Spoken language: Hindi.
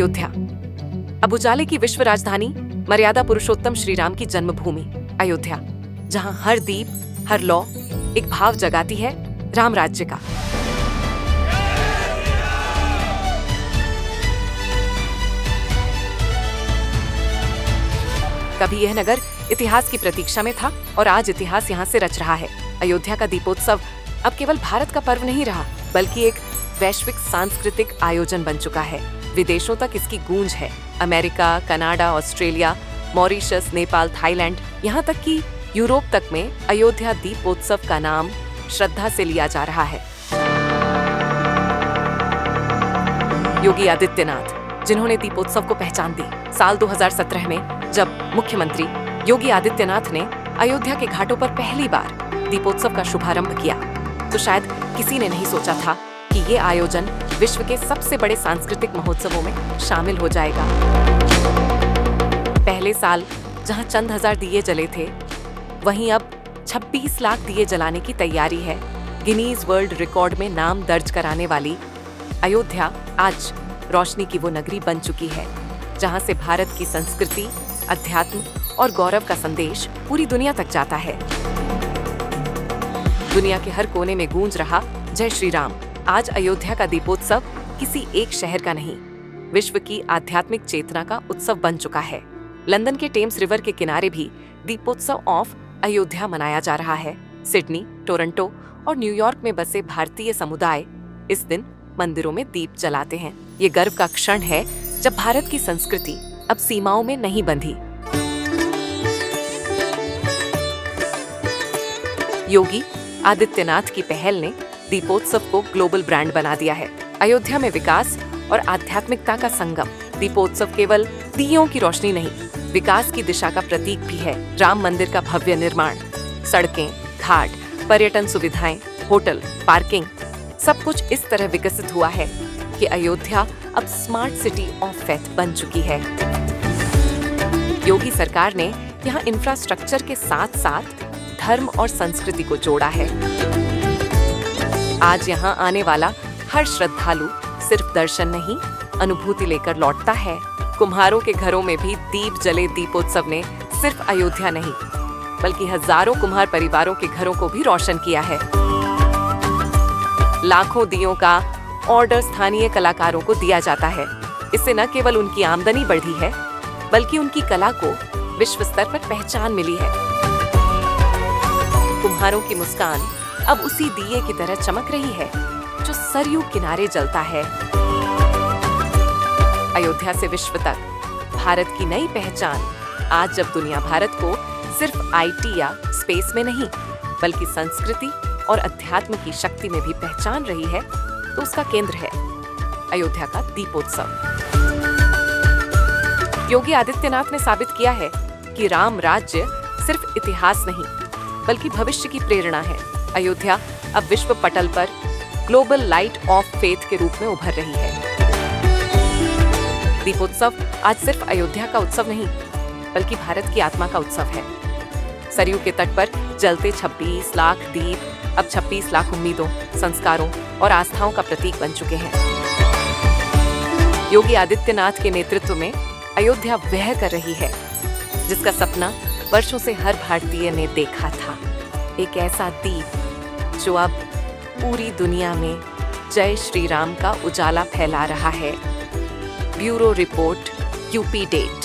अयोध्या, अब उजाले की विश्व राजधानी, मर्यादा पुरुषोत्तम श्री राम की जन्मभूमि अयोध्या, जहां हर दीप, हर लौ एक भाव जगाती है राम राज्य का। कभी यह नगर इतिहास की प्रतीक्षा में था और आज इतिहास यहाँ से रच रहा है। अयोध्या का दीपोत्सव अब केवल भारत का पर्व नहीं रहा, बल्कि एक वैश्विक सांस्कृतिक आयोजन बन चुका है। विदेशों तक इसकी गूंज है। America, Canada, Australia, Mauritius, Nepal, Thailand, यहाँ तक कि यूरोप तक में अयोध्या दीपोत्सव का नाम श्रद्धा से लिया जा रहा है। योगी आदित्यनाथ, जिन्होंने दीपोत्सव को पहचान दी, साल 2017 में जब मुख्यमंत्री योगी आदित्यनाथ ने अयोध्या के घाटों पर पहली बार दीपोत्सव का शुभारंभ किया, तो शायद किसी ने नहीं सोचा था कि ये आयोजन विश्व के सबसे बड़े सांस्कृतिक महोत्सवों में शामिल हो जाएगा। पहले साल जहां चंद हजार दिए जले थे, वहीं अब 26 लाख दिए जलाने की तैयारी है। गिनीज वर्ल्ड रिकॉर्ड में नाम दर्ज कराने वाली अयोध्या आज रोशनी की वो नगरी बन चुकी है, जहां से भारत की संस्कृति, अध्यात्म और गौरव का संदेश पूरी दुनिया तक जाता है। दुनिया के हर कोने में गूंज रहा जय श्री राम। आज अयोध्या का दीपोत्सव किसी एक शहर का नहीं, विश्व की आध्यात्मिक चेतना का उत्सव बन चुका है। लंदन के टेम्स रिवर के किनारे भी दीपोत्सव ऑफ अयोध्या मनाया जा रहा है। सिडनी, टोरंटो और न्यूयॉर्क में बसे भारतीय समुदाय इस दिन मंदिरों में दीप जलाते हैं। ये गर्व का क्षण है जब भारत की संस्कृति अब सीमाओं में नहीं बंधी। योगी आदित्यनाथ की पहल ने दीपोत्सव को ग्लोबल ब्रांड बना दिया है। अयोध्या में विकास और आध्यात्मिकता का संगम। दीपोत्सव केवल दियों की रोशनी नहीं, विकास की दिशा का प्रतीक भी है। राम मंदिर का भव्य निर्माण, सड़कें, घाट, पर्यटन सुविधाएं, होटल, पार्किंग, सब कुछ इस तरह विकसित हुआ है कि अयोध्या अब स्मार्ट सिटी ऑफ फेथ बन चुकी है। योगी सरकार ने यहाँ इंफ्रास्ट्रक्चर के साथ साथ धर्म और संस्कृति को जोड़ा है। आज यहाँ आने वाला हर श्रद्धालु सिर्फ दर्शन नहीं, अनुभूति लेकर लौटता है। कुम्हारों के घरों में भी दीप जले दीपोत्सव ने सिर्फ अयोध्या नहीं, बल्कि हजारों कुम्हार परिवारों के घरों को भी रोशन किया है। लाखों दियों का ऑर्डर स्थानीय कलाकारों को दिया जाता है। इससे न केवल उनकी आमदनी बढ़ी है, बल्कि उनकी कला को विश्व स्तर पर पहचान मिली है। कुम्हारों की मुस्कान अब उसी दिए की तरह चमक रही है जो सरयू किनारे जलता है। अयोध्या से विश्व तक भारत की नई पहचान आज जब दुनिया भारत को सिर्फ आईटी या स्पेस में नहीं, बल्कि संस्कृति और अध्यात्म की शक्ति में भी पहचान रही है, तो उसका केंद्र है अयोध्या का दीपोत्सव। योगी आदित्यनाथ ने साबित किया है कि राम राज्य सिर्फ इतिहास नहीं, बल्कि भविष्य की प्रेरणा है। अयोध्या अब विश्व पटल पर ग्लोबल लाइट ऑफ फेथ के रूप में उभर रही है। दीपोत्सव आज सिर्फ अयोध्या का उत्सव नहीं, बल्कि भारत की आत्मा का उत्सव है। सरयू के तट पर जलते 26 लाख दीप अब 26 लाख उम्मीदों, संस्कारों और आस्थाओं का प्रतीक बन चुके हैं। योगी आदित्यनाथ के नेतृत्व में अयोध्या वह कर रही है जिसका सपना वर्षों से हर भारतीय ने देखा था। एक ऐसा दीप जो अब पूरी दुनिया में जय श्री राम का उजाला फैला रहा है। Bureau report, UP date.